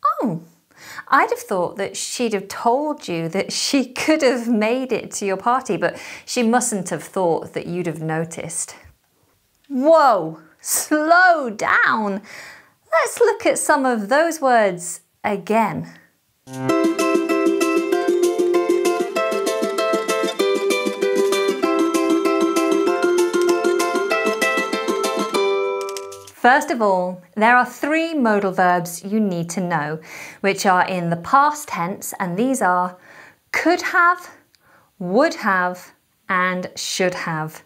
Oh, I'd have thought that she'd have told you that she could have made it to your party, but she mustn't have thought that you'd have noticed. Whoa, slow down. Let's look at some of those words again. First of all, there are 3 modal verbs you need to know, which are in the past tense, and these are could have, would have, and should have.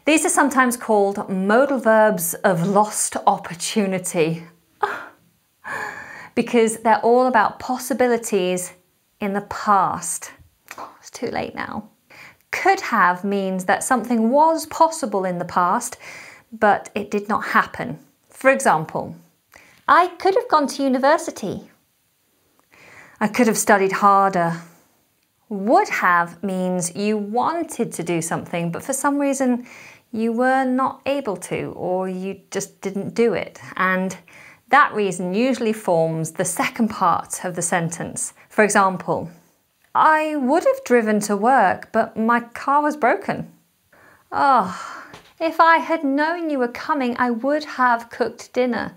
These are sometimes called modal verbs of lost opportunity because they're all about possibilities in the past. Oh, it's too late now. Could have means that something was possible in the past, but it did not happen. For example, I could have gone to university. I could have studied harder. Would have means you wanted to do something, but for some reason you were not able to, or you just didn't do it. And that reason usually forms the second part of the sentence. For example, I would have driven to work, but my car was broken. Oh, if I had known you were coming, I would have cooked dinner,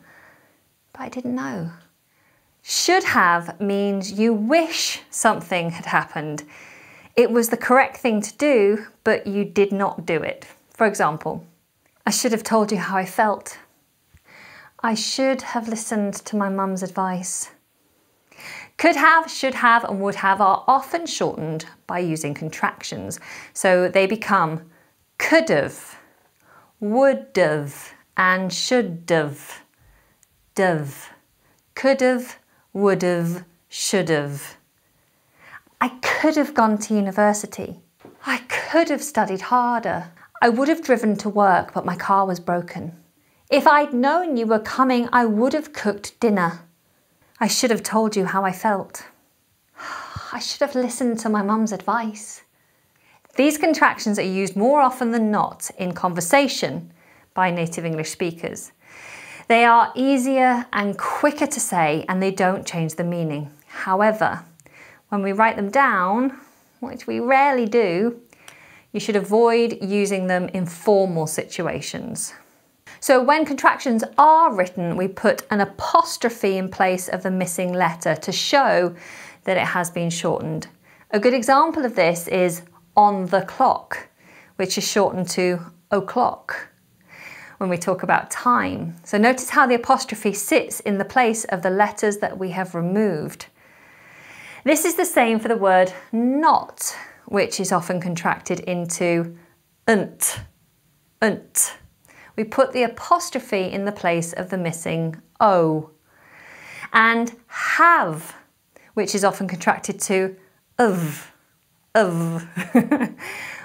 but I didn't know. Should have means you wish something had happened. It was the correct thing to do, but you did not do it. For example, I should have told you how I felt. I should have listened to my mum's advice. Could have, should have, and would have are often shortened by using contractions, so they become could have, would have, and should have. Could have, would have, should have. I could have gone to university. I could have studied harder. I would have driven to work, but my car was broken. If I'd known you were coming, I would have cooked dinner. I should have told you how I felt. I should have listened to my mum's advice. These contractions are used more often than not in conversation by native English speakers. They are easier and quicker to say, and they don't change the meaning. However, when we write them down, which we rarely do, you should avoid using them in formal situations. So when contractions are written, we put an apostrophe in place of the missing letter to show that it has been shortened. A good example of this is on the clock, which is shortened to o'clock when we talk about time. So notice how the apostrophe sits in the place of the letters that we have removed. This is the same for the word not, which is often contracted into unt. We put the apostrophe in the place of the missing O. And have, which is often contracted to of,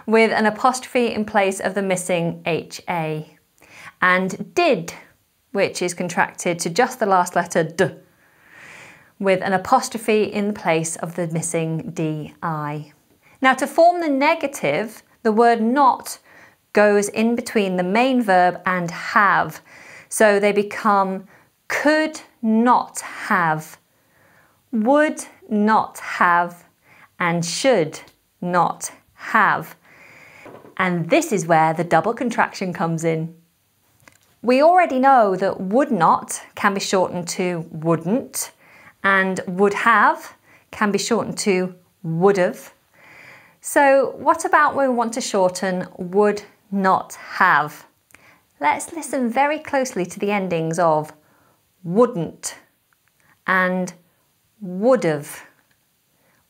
with an apostrophe in place of the missing HA. And did, which is contracted to just the last letter D, with an apostrophe in place of the missing DI. Now to form the negative, the word not goes in between the main verb and have. So they become could not have, would not have, and should not have. And this is where the double contraction comes in. We already know that would not can be shortened to wouldn't, and would have can be shortened to would have. So what about when we want to shorten would not have? Let's listen very closely to the endings of wouldn't and would've.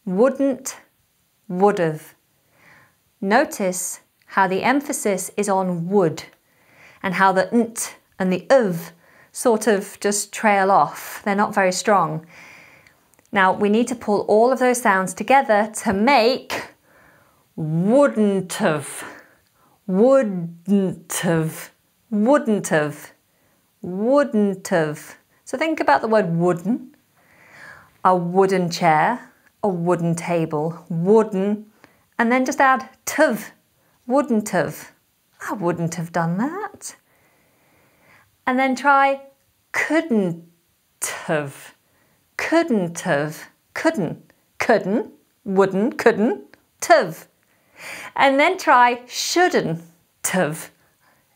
Wouldn't, would've. Notice how the emphasis is on would and how the nt and the of sort of just trail off. They're not very strong. Now we need to pull all of those sounds together to make wouldn't have, wouldn't have, wouldn't have, wouldn't have. So think about the word wooden. A wooden chair, a wooden table, wooden, and then just add tv, wouldn't have. I wouldn't have done that. And then try couldn't have, couldn't have, couldn't, wouldn't, couldn't, have. And then try shouldn't have,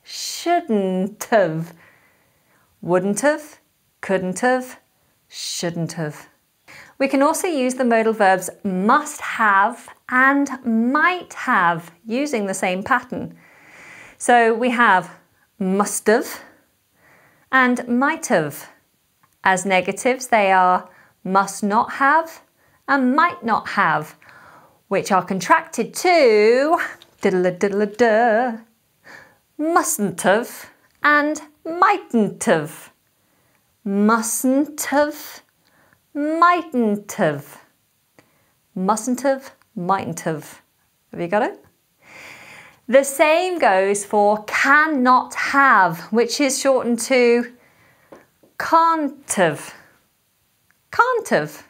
shouldn't have, wouldn't have, couldn't have, shouldn't have. We can also use the modal verbs must have and might have using the same pattern. So we have must have and might have. As negatives, they are must not have and might not have, which are contracted to diddle-a-diddle-a-duh, mustn't have and mightn't have. Mustn't have, mightn't have. Mustn't have, mightn't have. Have you got it? The same goes for cannot have, which is shortened to can't have. Can't have.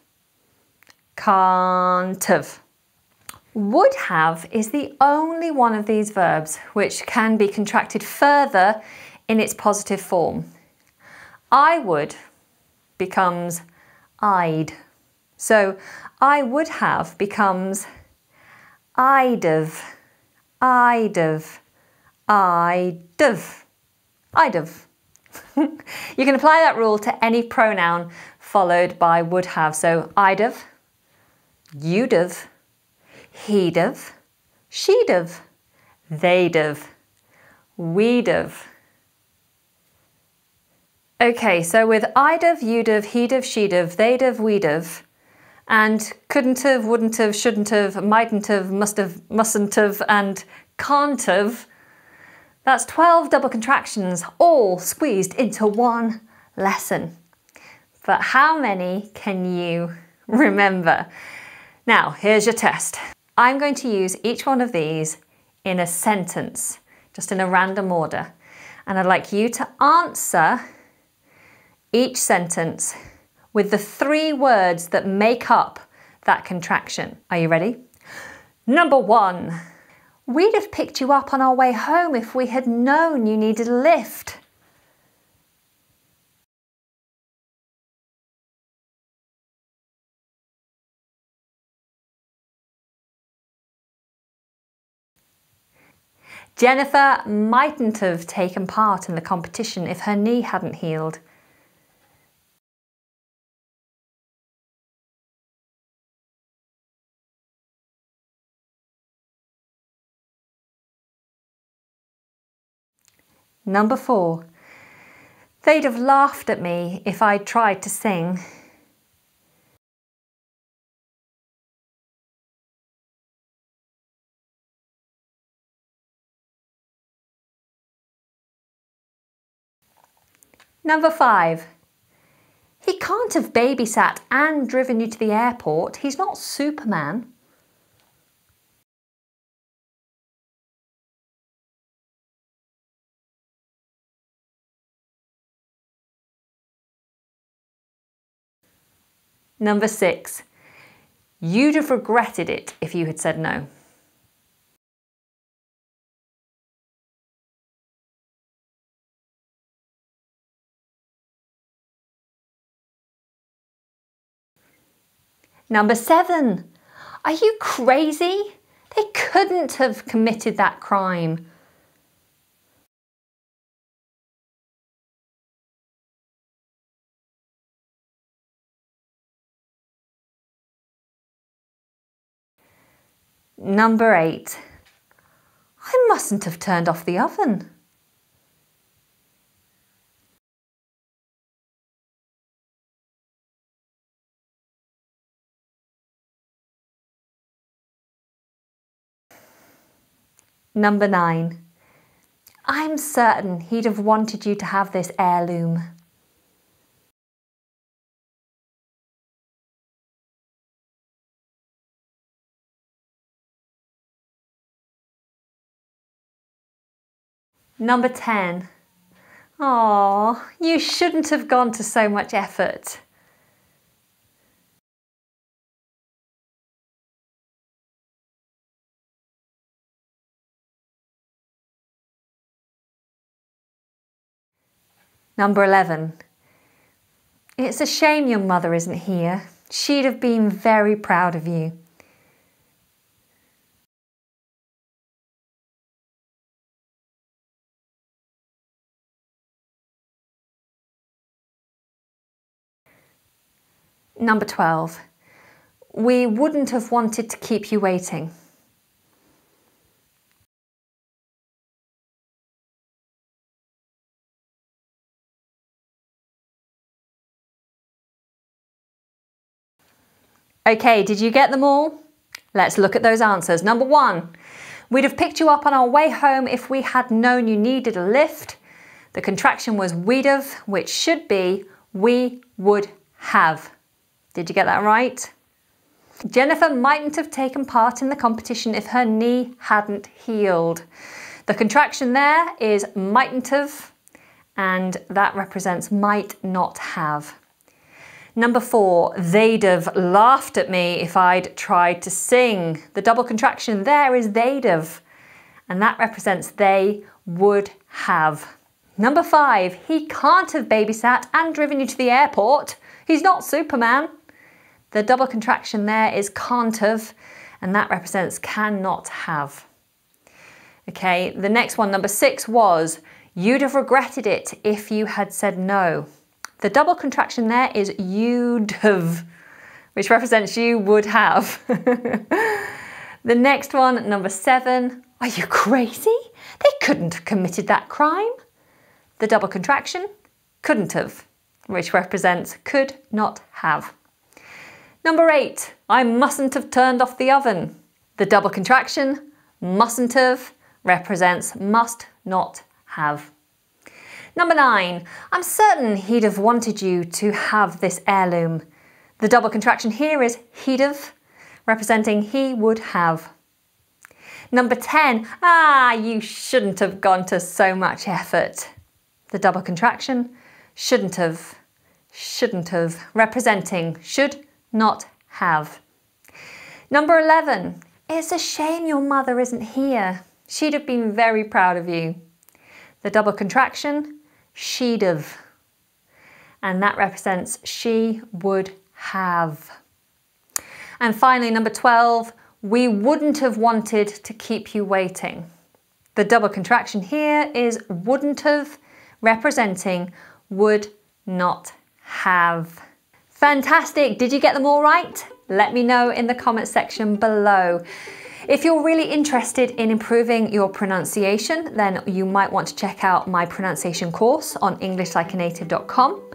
Can't have. Would have is the only one of these verbs which can be contracted further in its positive form. I would becomes I'd. So I would have becomes I'd have, I'd have, I'd have, I'd have. You can apply that rule to any pronoun followed by would have. So I'd have, you'd have, he'd have, she'd have, they'd have, we'd have. Okay, so with I'd have, you'd have, he'd have, she'd have, they'd have, we'd have, and couldn't have, wouldn't have, shouldn't have, mightn't have, must have, mustn't have, and can't have, that's 12 double contractions, all squeezed into one lesson. But how many can you remember? Now, here's your test. I'm going to use each one of these in a sentence, just in a random order. And I'd like you to answer each sentence with the 3 words that make up that contraction. Are you ready? Number 1. We'd have picked you up on our way home if we had known you needed a lift. Jennifer mightn't have taken part in the competition if her knee hadn't healed. Number 4. They'd have laughed at me if I'd tried to sing. Number 5. He can't have babysat and driven you to the airport. He's not Superman. Number 6. You'd have regretted it if you had said no. Number 7. Are you crazy? They couldn't have committed that crime. Number 8. I mustn't have turned off the oven. Number 9. I'm certain he'd have wanted you to have this heirloom. Number 10. Aw, you shouldn't have gone to so much effort. Number 11. It's a shame your mother isn't here. She'd have been very proud of you. Number 12. We wouldn't have wanted to keep you waiting. Okay, did you get them all? Let's look at those answers. Number 1. We'd have picked you up on our way home if we had known you needed a lift. The contraction was we'd have, which should be we would have. Did you get that right? Jennifer mightn't have taken part in the competition if her knee hadn't healed. The contraction there is mightn't have, and that represents might not have. Number 4, they'd have laughed at me if I'd tried to sing. The double contraction there is they'd have, and that represents they would have. Number 5, he can't have babysat and driven you to the airport. He's not Superman. The double contraction there is can't have, and that represents cannot have. Okay, the next one, number 6, was you'd have regretted it if you had said no. The double contraction there is you'd have, which represents you would have. The next one, number 7, are you crazy? They couldn't have committed that crime. The double contraction, couldn't have, which represents could not have. Number 8, I mustn't have turned off the oven. The double contraction, mustn't have, represents must not have. Number 9, I'm certain he'd have wanted you to have this heirloom. The double contraction here is he'd have, representing he would have. Number 10, you shouldn't have gone to so much effort. The double contraction, shouldn't have, representing should not have. Number 11, it's a shame your mother isn't here. She'd have been very proud of you. The double contraction, she'd have, and that represents she would have. And finally, number 12, we wouldn't have wanted to keep you waiting. The double contraction here is wouldn't have, representing would not have. Fantastic! Did you get them all right? Let me know in the comment section below. If you're really interested in improving your pronunciation, then you might want to check out my pronunciation course on EnglishLikeANative.com.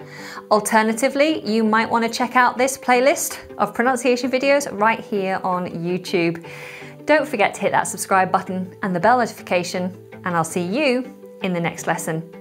Alternatively, you might want to check out this playlist of pronunciation videos right here on YouTube. Don't forget to hit that subscribe button and the bell notification, and I'll see you in the next lesson.